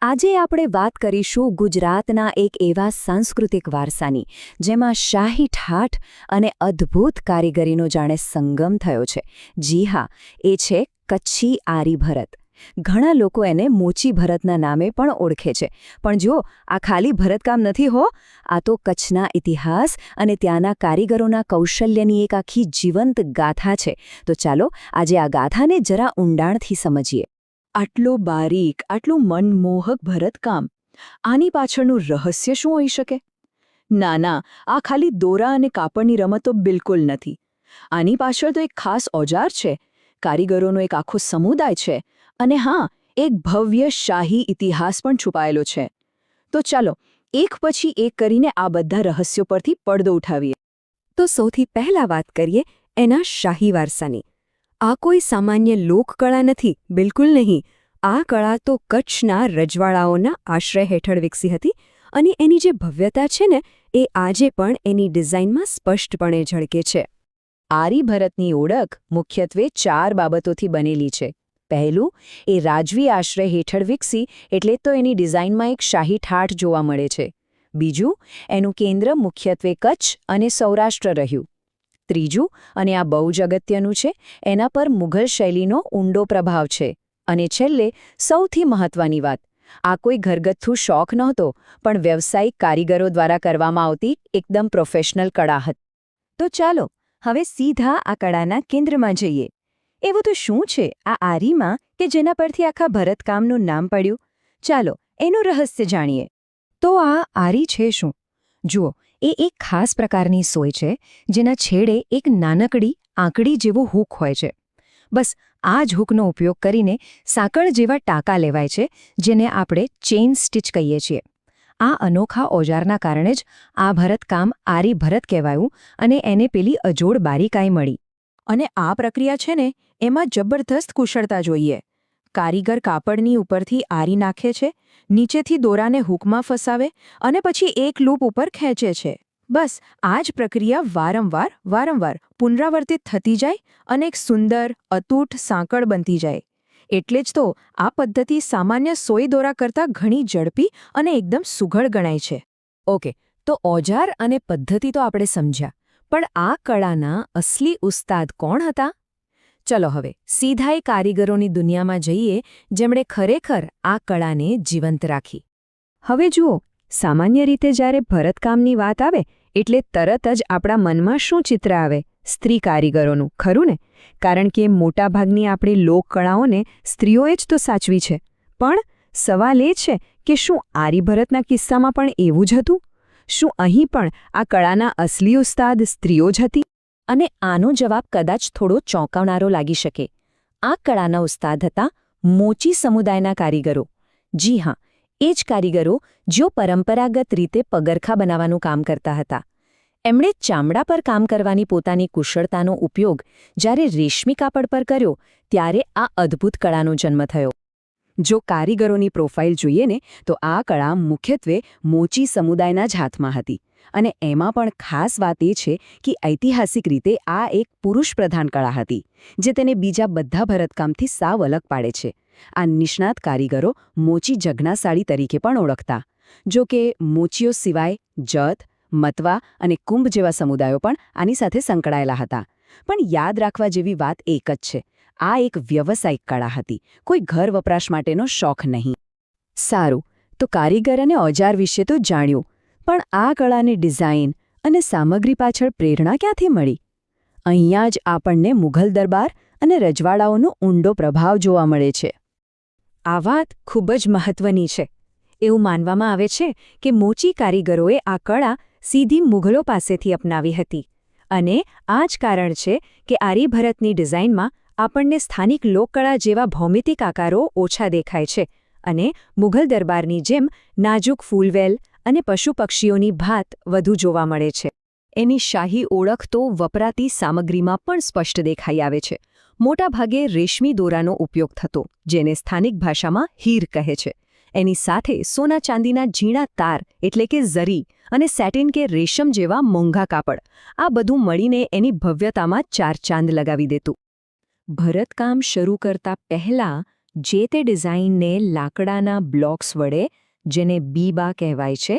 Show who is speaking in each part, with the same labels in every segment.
Speaker 1: આજે આપણે વાત કરીશું ગુજરાતના એક એવા સાંસ્કૃતિક વારસાની જેમાં શાહી ઠાઠ અને અદ્ભુત કારીગરીનો જાણે સંગમ થયો છે. જી હા, એ છે કચ્છી આરી ભરત. ઘણા લોકો એને મોચી ભરતના નામે પણ ઓળખે છે. પણ જો આ ખાલી ભરતકામ નથી હો, આ તો કચ્છના ઇતિહાસ અને ત્યાંના કારીગરોના કૌશલ્યની એક આખી જીવંત ગાથા છે. તો ચાલો આજે આ ગાથાને જરા ઊંડાણથી સમજીએ. આટલો બારીક, આટલું મનમોહક ભરતકામ, આની પાછળનું રહસ્ય શું હોઈ શકે? ના, આ ખાલી દોરા અને કાપડની રમત તો બિલકુલ નથી. આની પાછળ તો એક ખાસ ઓજાર છે, કારીગરોનો એક આખો સમુદાય છે, અને હા, એક ભવ્ય શાહી ઇતિહાસ પણ છુપાયેલો છે. તો ચાલો એક પછી એક કરીને આ બધા રહસ્યો પરથી પડદો ઉઠાવીએ. તો સૌથી પહેલા વાત કરીએ એના શાહી વારસાની. આ કોઈ સામાન્ય લોકકળા નથી, બિલકુલ નહીં. આ કળા તો કચ્છના રજવાડાઓના આશ્રય હેઠળ વિકસી હતી, અને એની જે ભવ્યતા છે ને, એ આજે પણ એની ડિઝાઇનમાં સ્પષ્ટપણે ઝળકે છે. આરી ભરતની ઓળખ મુખ્યત્વે 4 બાબતોથી બનેલી છે. પહેલું, એ રાજવી આશ્રય હેઠળ વિકસી એટલે તો એની ડિઝાઇનમાં એક શાહી ઠાઠ જોવા મળે છે. બીજું, એનું કેન્દ્ર મુખ્યત્વે કચ્છ અને સૌરાષ્ટ્ર રહ્યું. ત્રીજું, અને આ બહુ જ અગત્યનું છે, એના પર મુઘલ શૈલીનો ઊંડો પ્રભાવ છે. અને છેલ્લે સૌથી મહત્વની વાત, આ કોઈ ઘરગથ્થુ શોખ નહોતો, પણ વ્યવસાયિક કારીગરો દ્વારા કરવામાં આવતી એકદમ પ્રોફેશનલ કળા હતી. તો ચાલો હવે સીધા આ કળાના કેન્દ્રમાં જઈએ. એવું તો શું છે આ આરીમાં કે જેના પરથી આખા ભરતકામનું નામ પડ્યું? ચાલો એનું રહસ્ય જાણીએ. તો આ આરી છે શું? જુઓ, એ એક ખાસ પ્રકારની સોય છે જેના છેડે એક નાનકડી આંકડી જેવો હૂક હોય છે. બસ આ જ હૂકનો ઉપયોગ કરીને સાંકળ જેવા ટાંકા લેવાય છે, જેને આપણે ચેઇન સ્ટિચ કહીએ છીએ. આ અનોખા ઓજારના કારણે જ આ ભરતકામ આરી ભરત કહેવાયું, અને એને પેલી અજોડ બારીકાઈ મળી. અને આ પ્રક્રિયા છે ને, એમાં જબરદસ્ત કુશળતા જોઈએ. કારીગર કાપડની ઉપરથી આરી નાખે છે, નીચેથી દોરાને હૂકમાં ફસાવે અને પછી એક લૂપ ઉપર ખેંચે છે. બસ આ જ પ્રક્રિયા વારંવાર પુનરાવર્તિત થતી જાય અને એક સુંદર, અતૂટ સાંકળ બનતી જાય. એટલે જ તો આ પદ્ધતિ સામાન્ય સોય દોરા કરતાં ઘણી ઝડપી અને એકદમ સુઘડ ગણાય છે. ઓકે, તો ઓજાર અને પદ્ધતિ તો આપણે સમજ્યા, પણ આ કળાના અસલી ઉસ્તાદ કોણ હતા? ચલો હવે સીધા એ કારીગરોની દુનિયામાં જઈએ, જેમણે ખરેખર આ કળાને જીવંત રાખી. હવે જુઓ, સામાન્ય રીતે જ્યારે ભરતકામની વાત આવે એટલે તરત જ આપણા મનમાં શું ચિત્ર આવે? સ્ત્રી કારીગરોનું, ખરું ને? કારણ કે મોટાભાગની આપણી લોકકળાઓને સ્ત્રીઓએ જ તો સાચવી છે. પણ સવાલ એ છે કે શું આરી ભરતના કિસ્સામાં પણ એવું જ હતું? શું અહીં પણ આ કળાના અસલી ઉસ્તાદ સ્ત્રીઓ જ હતી? અને આનો જવાબ કદાચ થોડો ચોંકાવનારો લાગી શકે. આ કળાના ઉસ્તાદ હતા મોચી સમુદાયના કારીગરો. જી હા, એ જ કારીગરો જેઓ પરંપરાગત રીતે પગરખા બનાવવાનું કામ કરતા હતા. એમણે ચામડા પર કામ કરવાની પોતાની કુશળતાનો ઉપયોગ જ્યારે રેશમી કાપડ પર કર્યો, ત્યારે આ અદ્ભુત કળાનો જન્મ થયો. જો કારીગરોની પ્રોફાઇલ જોઈએ ને, તો આ કળા મુખ્યત્વે મોચી સમુદાયના જ હાથમાં હતી. અને એમાં પણ ખાસ વાત એ છે કે ઐતિહાસિક રીતે આ એક પુરુષપ્રધાન કળા હતી, જે તેને બીજા બધા ભરતકામથી સાવ અલગ પાડે છે. આ નિષ્ણાત કારીગરો મોચી જગનાસાળી તરીકે પણ ઓળખતા. જો કે મોચીઓ સિવાય જત, મતવા અને કુંભ જેવા સમુદાયો પણ આની સાથે સંકળાયેલા હતા. પણ યાદ રાખવા જેવી વાત એક જ છે, આ એક વ્યવસાયિક કળા હતી, કોઈ ઘર વપરાશ માટેનો શોખ નહીં. સારું, તો કારીગર અને ઓજાર વિશે તો જાણ્યું, પણ આ કળાની ડિઝાઇન અને સામગ્રી પાછળ પ્રેરણા ક્યાંથી મળી? અહીંયા જ આપણને મુઘલ દરબાર અને રજવાડાઓનો ઊંડો પ્રભાવ જોવા મળે છે. આ વાત ખૂબ જ મહત્વની છે. એવું માનવામાં આવે છે કે મોચી કારીગરોએ આ કળા સીધી મુઘલો પાસેથી અપનાવી હતી. અને આ જ કારણ છે કે આરી ભરતની ડિઝાઇનમાં આપણને સ્થાનિક લોકકળા જેવા ભૌમિતિક આકારો ઓછા દેખાય છે, અને મુઘલ દરબારની જેમ નાજુક ફૂલવેલ અને પશુ પક્ષીઓની ભાત વધુ જોવા મળે છે. એની શાહી ઓળખ તો વપરાતી સામગ્રીમાં પણ સ્પષ્ટ દેખાઈ આવે છે. મોટાભાગે રેશમી દોરાનો ઉપયોગ થતો, જેને સ્થાનિક ભાષામાં હીર કહે છે. એની સાથે સોના ચાંદીના ઝીણા તાર એટલે કે ઝરી અને સેટિન કે રેશમ જેવા મોંઘા કાપડ, આ બધું મળીને એની ભવ્યતામાં ચાર ચાંદ લગાવી દેતું. ભરતકામ શરૂ કરતા પહેલાં જે તે ડિઝાઇનને લાકડાના બ્લોક્સ વડે, જેને બીબા કહેવાય છે,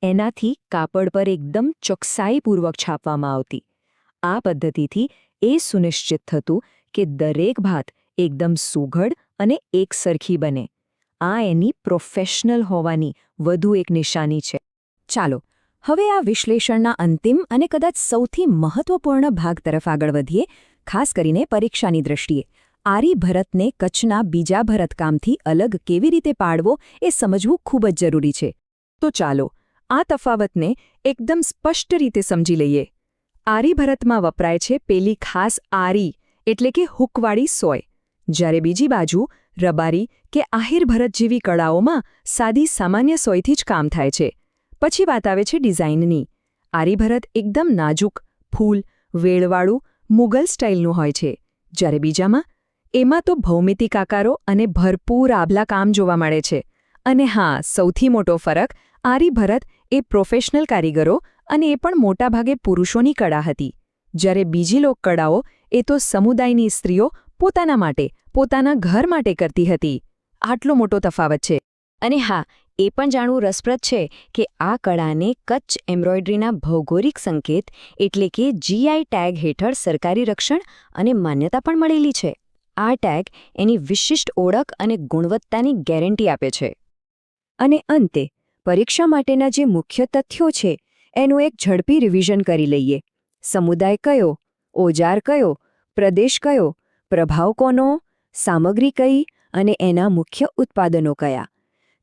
Speaker 1: એનાથી કાપડ પર એકદમ ચોકસાઈપૂર્વક છાપવામાં આવતી. આ પદ્ધતિથી એ સુનિશ્ચિત થતું કે દરેક ભાત એકદમ સુઘડ અને એકસરખી બને. આ એની પ્રોફેશનલ હોવાની વધુ એક નિશાની છે. ચાલો હવે આ વિશ્લેષણના અંતિમ અને કદાચ સૌથી મહત્વપૂર્ણ ભાગ તરફ આગળ વધીએ, ખાસ કરીને પરીક્ષાની દૃષ્ટિએ. આરી ભરતને કચ્છના બીજા ભરતકામથી અલગ કેવી રીતે પાડવો એ સમજવું ખૂબ જ જરૂરી છે. તો ચાલો આ તફાવતને એકદમ સ્પષ્ટ રીતે સમજી લઈએ. આરી ભરતમાં વપરાય છે પેલી ખાસ આરી એટલે કે હૂકવાળી સોય, જ્યારે બીજી બાજુ રબારી કે આહિર ભરત જેવી કળાઓમાં સાદી સામાન્ય સોયથી જ કામ થાય છે. પછી વાત આવે છે ડિઝાઇનની. આરી ભરત એકદમ નાજુક, ફૂલ, વેળવાળું, મુગલ સ્ટાઇલનું હોય છે, જ્યારે બીજામાં એમાં તો ભૌમિતિક આકારો અને ભરપૂર આભલા કામ જોવા મળે છે. અને હા, સૌથી મોટો ફરક, આરી ભરત એ પ્રોફેશનલ કારીગરો અને એ પણ મોટાભાગે પુરુષોની કળા હતી, જ્યારે બીજી લોકકળાઓ એ તો સમુદાયની સ્ત્રીઓ પોતાના માટે, પોતાના ઘર માટે કરતી હતી. આટલો મોટો તફાવત છે. અને હા, એ પણ જાણવું રસપ્રદ છે કે આ કળાને કચ્છ એમ્બ્રોઇડરીના ભૌગોલિક સંકેત એટલે કે GI ટેગ હેઠળ સરકારી રક્ષણ અને માન્યતા પણ મળેલી છે. આ ટેગ એની વિશિષ્ટ ઓળખ અને ગુણવત્તાની ગેરંટી આપે છે. અને અંતે પરીક્ષા માટેના જે મુખ્ય તથ્યો છે એનું એક ઝડપી રિવિઝન કરી લઈએ. સમુદાય કયો, ઓજાર કયો, પ્રદેશ કયો, પ્રભાવ કોનો, સામગ્રી કઈ અને એના મુખ્ય ઉત્પાદનો કયા.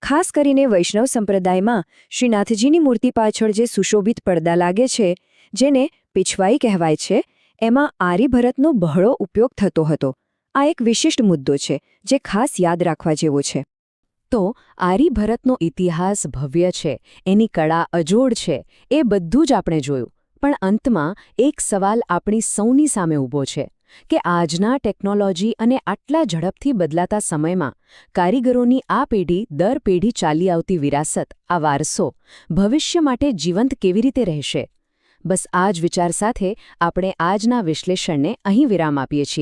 Speaker 1: ખાસ કરીને વૈષ્ણવ સંપ્રદાયમાં શ્રીનાથજીની મૂર્તિ પાછળ જે સુશોભિત પડદા લાગે છે, જેને પીછવાઈ કહેવાય છે, એમાં આરી ભરતનો બહોળો ઉપયોગ થતો હતો. આ એક વિશિષ્ટ મુદ્દો છે જે ખાસ યાદ રાખવા જેવો છે. તો આરી ભરતનો ઇતિહાસ ભવ્ય છે, એની કળા અજોડ છે, એ બધું જ આપણે જોયું. પણ અંતમાં એક સવાલ આપણી સૌની સામે ઊભો છે કે આજના ટેકનોલોજી અને આટલા ઝડપથી બદલાતા સમયમાં કારીગરોની આ પેઢી દર પેઢી ચાલી આવતી વિરાસત, આ વારસો, ભવિષ્ય માટે જીવંત કેવી રીતે રહેશે? બસ આ જ વિચાર સાથે આપણે આજના વિશ્લેષણને અહીં વિરામ આપીએ છીએ.